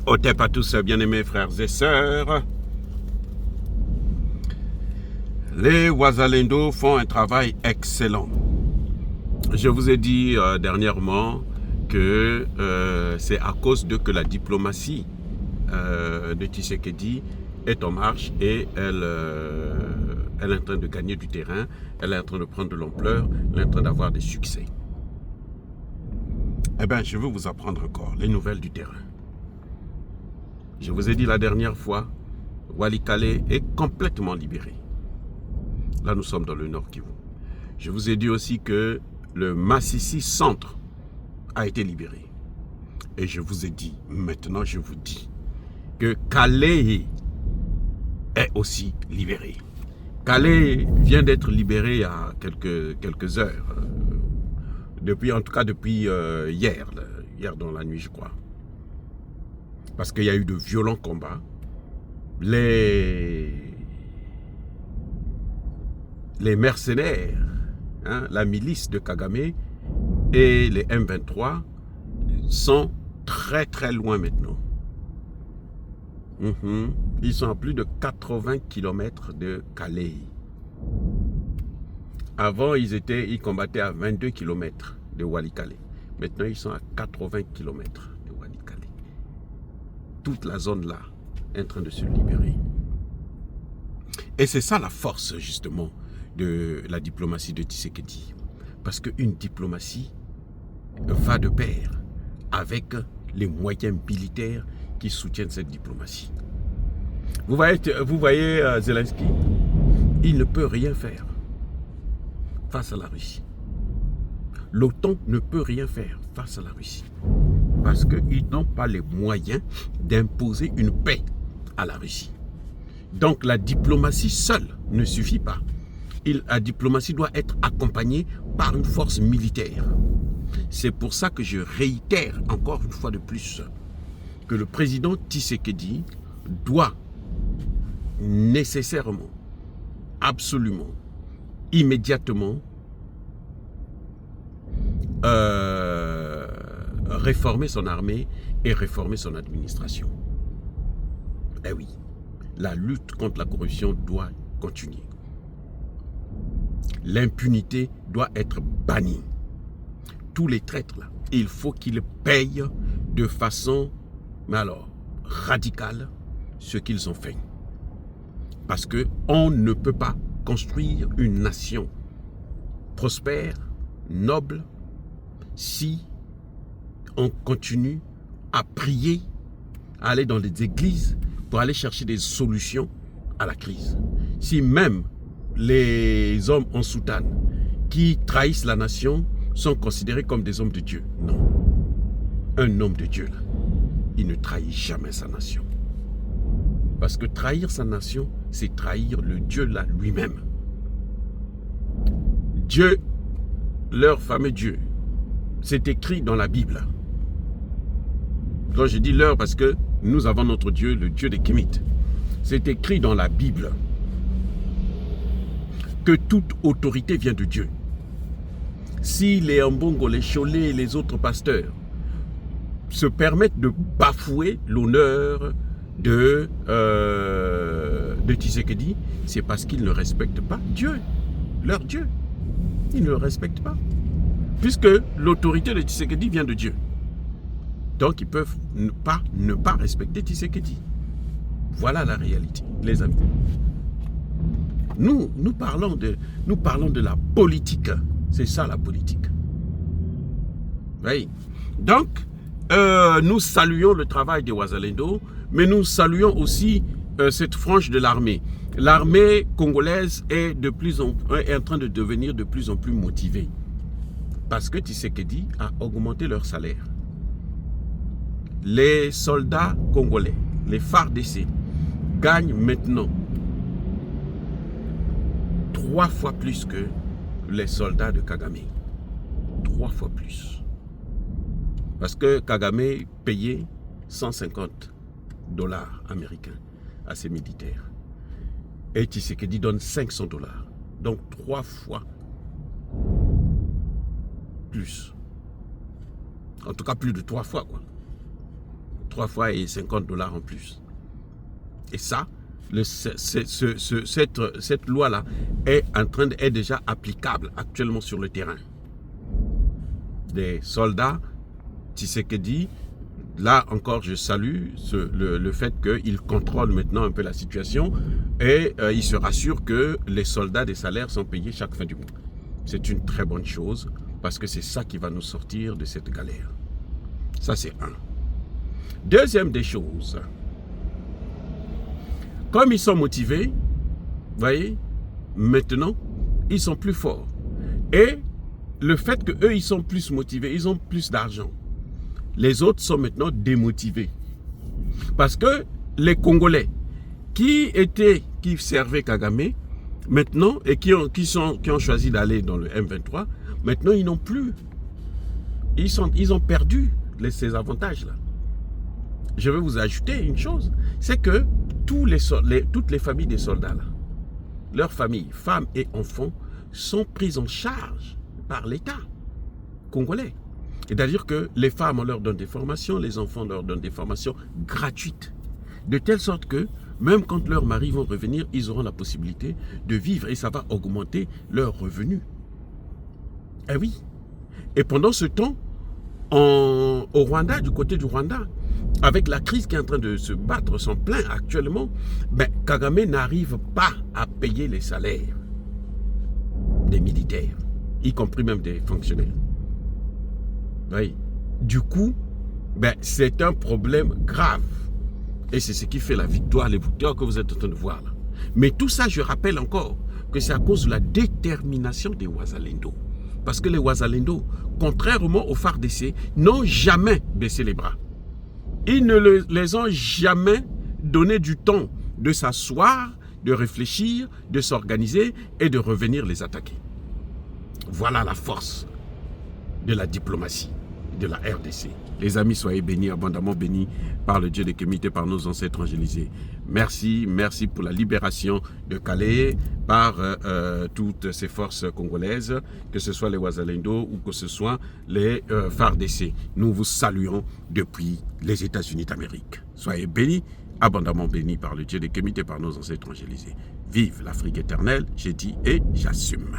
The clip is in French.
Otep à tous, bien-aimés frères et sœurs. Les Wazalendo font un travail excellent. Je vous ai dit dernièrement que c'est à cause de que la diplomatie de Tshisekedi est en marche et elle est en train de gagner du terrain, elle est en train de prendre de l'ampleur, elle est en train d'avoir des succès. Eh bien, je veux vous apprendre encore les nouvelles du terrain. Je vous ai dit la dernière fois, Walikale est complètement libéré. Là, nous sommes dans le Nord Kivu. Je vous ai dit aussi que le Massissi centre a été libéré. Et je vous ai dit, maintenant je vous dis, que Calais est aussi libéré. Calais vient d'être libéré il y a quelques heures. En tout cas depuis hier dans la nuit, je crois. Parce qu'il y a eu de violents combats. Les mercenaires, la milice de Kagame et les M23 sont très très loin maintenant. Ils sont à plus de 80 km de Calais. Avant, ils combattaient à 22 km de Walikale. Maintenant, ils sont à 80 km de Walikale. Toute la zone là est en train de se libérer. Et c'est ça la force justement de la diplomatie de Tshisekedi. Parce qu'une diplomatie va de pair avec les moyens militaires qui soutiennent cette diplomatie. Vous voyez Zelensky, il ne peut rien faire face à la Russie. L'OTAN ne peut rien faire face à la Russie. Parce qu'ils n'ont pas les moyens d'imposer une paix à la Russie. Donc la diplomatie seule ne suffit pas. La diplomatie doit être accompagnée par une force militaire. C'est pour ça que je réitère encore une fois de plus que le président Tshisekedi doit nécessairement, absolument, immédiatement réformer son armée et réformer son administration. Eh oui, la lutte contre la corruption doit continuer. L'impunité doit être bannie. Tous les traîtres là, il faut qu'ils payent de façon, mais alors, radicale ce qu'ils ont fait. Parce qu'on ne peut pas construire une nation prospère, noble, si on continue à prier, à aller dans les églises pour aller chercher des solutions à la crise. Si même les hommes en soutane qui trahissent la nation sont considérés comme des hommes de Dieu. Non. Un homme de Dieu, là, il ne trahit jamais sa nation. Parce que trahir sa nation, c'est trahir le Dieu là lui-même. Dieu, leur fameux Dieu, c'est écrit dans la Bible. Quand je dis leur, parce que nous avons notre Dieu, le Dieu des Kémites. C'est écrit dans la Bible que toute autorité vient de Dieu. Si les Ambongo, les Cholés et les autres pasteurs se permettent de bafouer l'honneur de Tshisekedi, c'est parce qu'ils ne respectent pas Dieu, leur Dieu. Ils ne le respectent pas. Puisque l'autorité de Tshisekedi vient de Dieu. Donc ils peuvent ne pas respecter Tshisekedi. Voilà la réalité, les amis. Nous parlons de la politique. C'est ça la politique. Oui. Donc, nous saluons le travail des Wazalendo, mais nous saluons aussi cette frange de l'armée. L'armée congolaise est en train de devenir de plus en plus motivée. Parce que Tshisekedi a augmenté leur salaire. Les soldats congolais, les FARDC, gagnent maintenant 3 fois plus que les soldats de Kagame. 3 fois plus. Parce que Kagame payait 150 $ américains à ses militaires. Et Tshisekedi donne 500 $. Donc 3 fois plus. En tout cas, plus de 3 fois, quoi. 3 fois et $50 en plus. Et ça, cette loi-là est déjà applicable actuellement sur le terrain. Des soldats, Tshisekedi, là encore je salue le fait qu'ils contrôlent maintenant un peu la situation et ils se rassurent que les soldats des salaires sont payés chaque fin du mois. C'est une très bonne chose parce que c'est ça qui va nous sortir de cette galère. Ça c'est un. Deuxième des choses, comme ils sont motivés, vous voyez, maintenant, ils sont plus forts. Et le fait qu'eux, ils sont plus motivés, ils ont plus d'argent. Les autres sont maintenant démotivés. Parce que les Congolais qui servaient Kagame, maintenant, et qui ont choisi d'aller dans le M23, maintenant, ils n'ont plus. Ils ont perdu ces avantages-là. Je vais vous ajouter une chose, c'est que toutes les familles des soldats, là, leurs familles, femmes et enfants, sont prises en charge par l'État congolais. C'est-à-dire que les femmes, on leur donne des formations, les enfants leur donnent des formations gratuites. De telle sorte que, même quand leurs maris vont revenir, ils auront la possibilité de vivre et ça va augmenter leurs revenus. Eh oui. Et pendant ce temps, au Rwanda, du côté du Rwanda, avec la crise qui est en train de se battre son plein actuellement, Kagame n'arrive pas à payer les salaires des militaires, y compris même des fonctionnaires. Oui. Du coup, c'est un problème grave. Et c'est ce qui fait la victoire, les victoires que vous êtes en train de voir là. Mais tout ça, je rappelle encore que c'est à cause de la détermination des Wazalendo. Parce que les Wazalendo, contrairement aux FARDC, n'ont jamais baissé les bras. Ils ne les ont jamais donné du temps de s'asseoir, de réfléchir, de s'organiser et de revenir les attaquer. Voilà la force de la diplomatie de la RDC. Les amis, soyez bénis, abondamment bénis par le Dieu de Kémité, par nos ancêtres angélisés. Merci, merci pour la libération de Calais par toutes ces forces congolaises, que ce soit les Wazalendo ou que ce soit les FARDC. Nous vous saluons depuis les États-Unis d'Amérique. Soyez bénis, abondamment bénis par le Dieu de Kémité, par nos ancêtres angélisés. Vive l'Afrique éternelle, j'ai dit et j'assume.